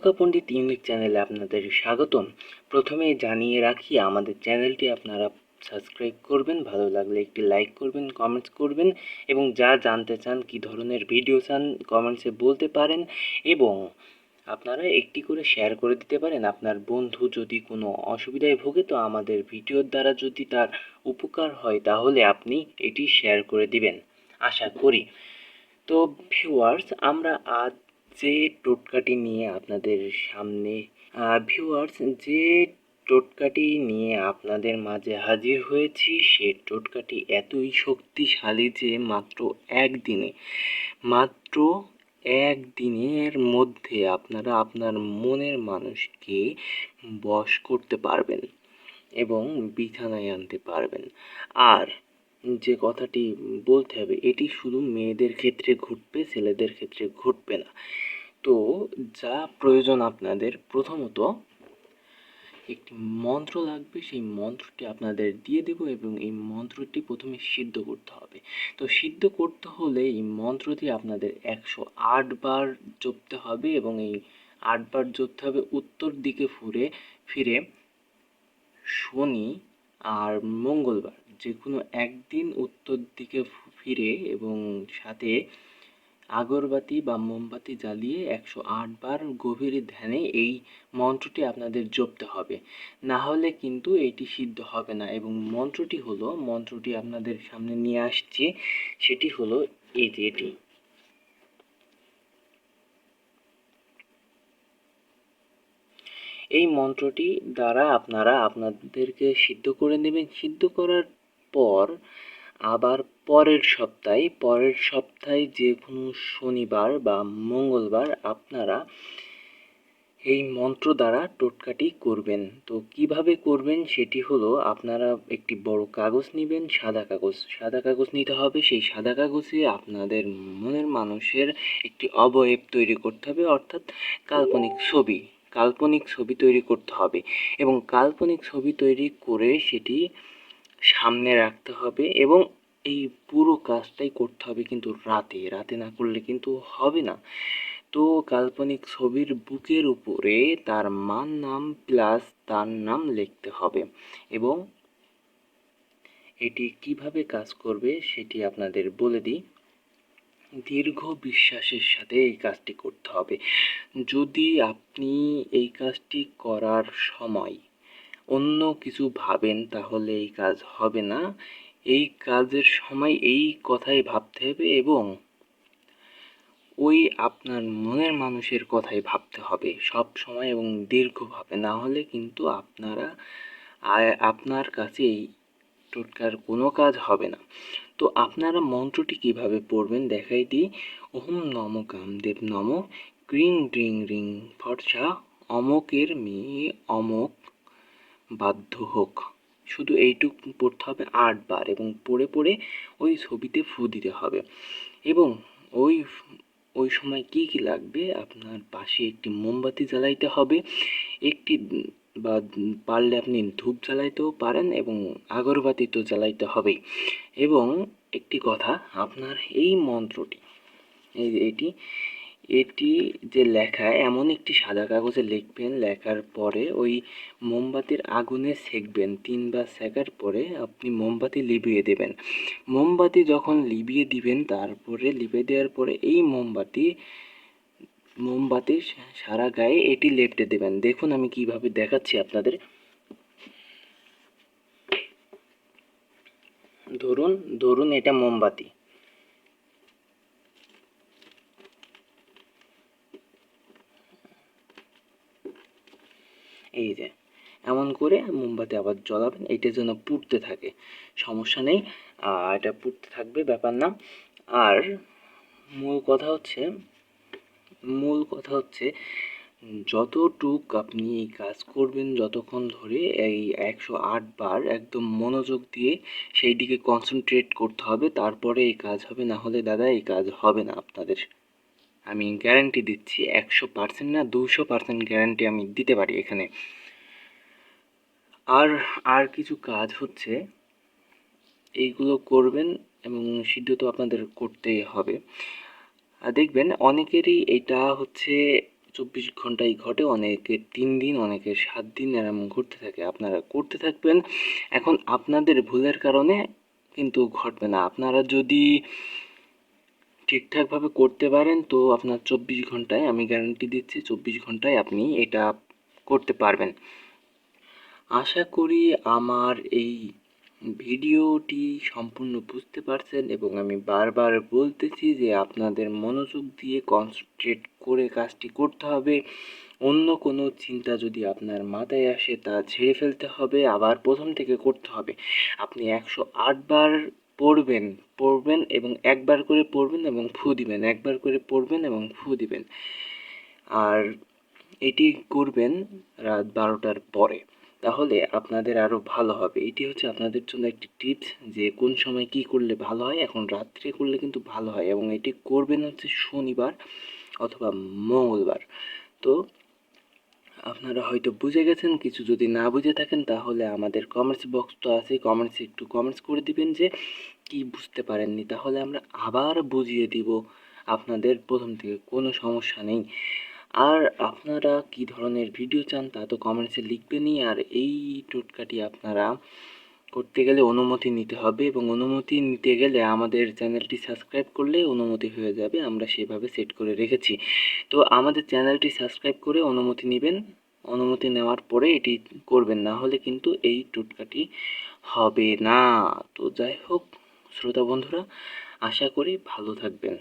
খোকা পণ্ডিত ইউনিক চ্যানেলে আপনাদের স্বাগতম। প্রথমেই জানিয়ে রাখি, আমাদের চ্যানেলটি আপনারা সাবস্ক্রাইব করবেন, ভালো লাগলে একটি লাইক করবেন, কমেন্টস করবেন এবং যা জানতে চান, কী ধরনের ভিডিও চান কমেন্টসে বলতে পারেন এবং আপনারা একটি করে শেয়ার করে দিতে পারেন। আপনার বন্ধু যদি কোনো অসুবিধায় ভোগে, তো আমাদের ভিডিওর দ্বারা যদি তার উপকার হয় তাহলে আপনি এটি শেয়ার করে দিবেন আশা করি। তো ভিউয়ার্স, আমরা আজ যে টোটকাটি নিয়ে আপনাদের সামনে যে টোটকাটি নিয়ে আপনাদের মাঝে হাজির হয়েছি, সে টোটকাটি এতই শক্তিশালী যে মাত্র একদিনের মধ্যে আপনারা আপনার মনের মানুষকে বশ করতে পারবেন এবং বিছানায় আনতে পারবেন। আর যে কথাটি বলতে হবে, এটি শুধু মেয়েদের ক্ষেত্রে ঘটবে, ছেলেদের ক্ষেত্রে ঘটবে না। তো যা প্রয়োজন আপনাদের, প্রথমত একটি মন্ত্র লাগবে। সেই মন্ত্রটি আপনাদের দিয়ে দেব এবং এই মন্ত্রটি প্রথমে সিদ্ধ করতে হবে। তো সিদ্ধ করতে হলে এই মন্ত্রটি আপনাদের 108 বার জপতে হবে এবং এই 8 বার জপতে হবে উত্তর দিকে ফিরে শনি আর মঙ্গলবার, যে কোনো একদিন উত্তর দিকে ফিরে এবং সাথে আগরবাতি বা মোমবাতি জ্বালিয়ে 108 বার গভীর ধ্যানে এই মন্ত্রটি আপনাদের জপতে হবে। না হলে কিন্তু এটি সিদ্ধ হবে না। এবং মন্ত্রটি আপনাদের সামনে নিয়ে আসছি, সেটি হলো এটি। এই মন্ত্রটি দ্বারা আপনারা আপনাদেরকে সিদ্ধ করে নেবেন। সিদ্ধ করার পর আবার পরের সপ্তাহে যে কোনো শনিবার বা মঙ্গলবার আপনারা এই মন্ত্র দ্বারা টোটকাটি করবেন। তো কিভাবে করবেন সেটি হলো, আপনারা একটি বড় কাগজ নেবেন, সাদা কাগজ নিতে হবে। সেই সাদা কাগজে আপনাদের মনের মানুষের একটি অবয়ব তৈরি করতে হবে, অর্থাৎ কাল্পনিক ছবি তৈরি করতে হবে এবং কাল্পনিক ছবি তৈরি করে সেটি সামনে রাখতে হবে এবং এই পুরো কাজটাই করতে হবে কিন্তু রাতে না করলে কিন্তু হবে না। তো কাল্পনিক ছবির বুকের উপরে তার নাম প্লাস তার নাম লিখতে হবে এবং এটি কিভাবে কাজ করবে সেটি আপনাদের বলে দিই। দীর্ঘ বিশ্বাসের সাথে এই কাজটি করতে হবে। যদি আপনি এই কাজটি করার সময় অন্য কিছু ভাবেন তাহলে এই কাজ হবে না। এই কাজের সময় এই কথাই ভাবতে হবে এবং ওই আপনার মনের মানুষের কথাই ভাবতে হবে সব সময় এবং দীর্ঘভাবে। না হলে কিন্তু আপনার কাছে এই টোটকার কোনো কাজ হবে না। তো আপনারা মন্ত্রটি কিভাবে পড়বেন দেখাই দিই। ওম নমো কামদেব নমো, ক্রিং ড্রিং রিং ফর্সা, অমকের মেয়ে অমক বাধ্য হোক। শুধু এইটুকু পড়তে হবে 8 বার এবং পড়ে ওই ছবিতে ফু দিতে হবে। এবং ওই সময় কি লাগবে, আপনার পাশে একটি মোমবাতি জ্বালাইতে হবে, বা পারলে আপনি ধূপ জ্বালাইতেও পারেন এবং আগরবাতি তো জ্বালাইতে হবেই। এবং একটি কথা, আপনার এই মন্ত্রটি এটি যে লেখা, এমন একটি সাদা কাগজে লিখবেন। লেখার পরে ওই মোমবাতির আগুনে সেঁকবেন। 3 বার সেঁকার পরে আপনি মোমবাতি লিভিয়ে দেবেন। মোমবাতি যখন লিভিয়ে দিবেন, লিভিয়ে দেওয়ার পরে এই মোমবাতির সারা গায়ে এটি লেপটে দেবেন। দেখুন আমি কিভাবে দেখাচ্ছি আপনাদের। ধরুন এটা মোমবাতি। এই যে এমন করে মোমবাতি আবার জ্বালাবেন, এটা যেন পুড়তে থাকে। সমস্যা নেই, এটা পুড়তে থাকবে, ব্যাপার না। আর মূল কথা হচ্ছে যতটুক আপনি এই কাজ করবেন, যতক্ষণ ধরে এই 108 বার একদম মনোযোগ দিয়ে সেই দিকে কনসেন্ট্রেট করতে হবে, তারপরে এই কাজ হবে। না হলে দাদা এই কাজ হবে না আপনাদের। আমি গ্যারান্টি দিচ্ছি, 100% না 200% গ্যারান্টি আমি দিতে পারি এখানে। আর কিছু কাজ হচ্ছে, এইগুলো করবেন এবং সিদ্ধ তো আপনাদের করতেই হবে। দেখবেন অনেকেরই এটা হচ্ছে 24 ঘন্টায় ঘটে, অনেকের 3 দিন, অনেকের 7 দিন এরম ঘটতে থাকে। আপনারা করতে থাকবেন। এখন আপনাদের ভুলের কারণে কিন্তু ঘটবে না। আপনারা যদি ঠিকঠাকভাবে করতে পারেন তো আপনার 24 ঘন্টায়, আমি গ্যারান্টি দিচ্ছি 24 ঘন্টায় আপনি এটা করতে পারবেন। আশা করি আমার এই ভিডিওটি সম্পূর্ণ বুঝতে পারছেন এবং আমি বারবার বলতেছি যে আপনাদের মনোযোগ দিয়ে কনসেন্ট্রেট করে কাজটি করতে হবে। অন্য কোনো চিন্তা যদি আপনার মাথায় আসে তা ঝেড়ে ফেলতে হবে, আবার প্রথম থেকে করতে হবে। আপনি 108 বার পড়বেন এবং একবার করে পড়বেন এবং ফু দিবেন, একবার করে পড়বেন এবং ফু দিবেন। আর এটি করবেন রাত 12টার পরে, তাহলে আপনাদের আরও ভালো হবে। এটি হচ্ছে আপনাদের জন্য একটি টিপস যে কোন সময় কী করলে ভালো হয়। এখন রাত্রে করলে কিন্তু ভালো হয় এবং এটি করবেন হচ্ছে শনিবার অথবা মঙ্গলবার। তো আপনারা হয়তো বুঝে গেছেন। কিছু যদি না বুঝে থাকেন তাহলে আমাদের কমেন্টস বক্স তো আছে, কমেন্টসে একটু কমেন্টস করে দিবেন যে কি বুঝতে পারেননি, তাহলে আমরা আবার বুঝিয়ে দিব আপনাদের প্রথম থেকে, কোনো সমস্যা নেই। আর আপনারা কি ধরনের ভিডিও চান তা তো কমেন্টসে লিখবেনই। আর এই টোটকাটি আপনারা করতে গেলে অনুমতি নিতে হবে এবং অনুমতি নিতে গেলে আমাদের চ্যানেলটি সাবস্ক্রাইব করলে অনুমতি হয়ে যাবে, আমরা সেভাবে সেট করে রেখেছি। তো আমাদের চ্যানেলটি সাবস্ক্রাইব করে অনুমতি নেবেন। অনুমতি নেওয়ার পরে এটি করবেন, না হলে কিন্তু এই টোটকাটি হবে না। তো যাই হোক শ্রোতা বন্ধুরা, আশা করি ভালো থাকবেন।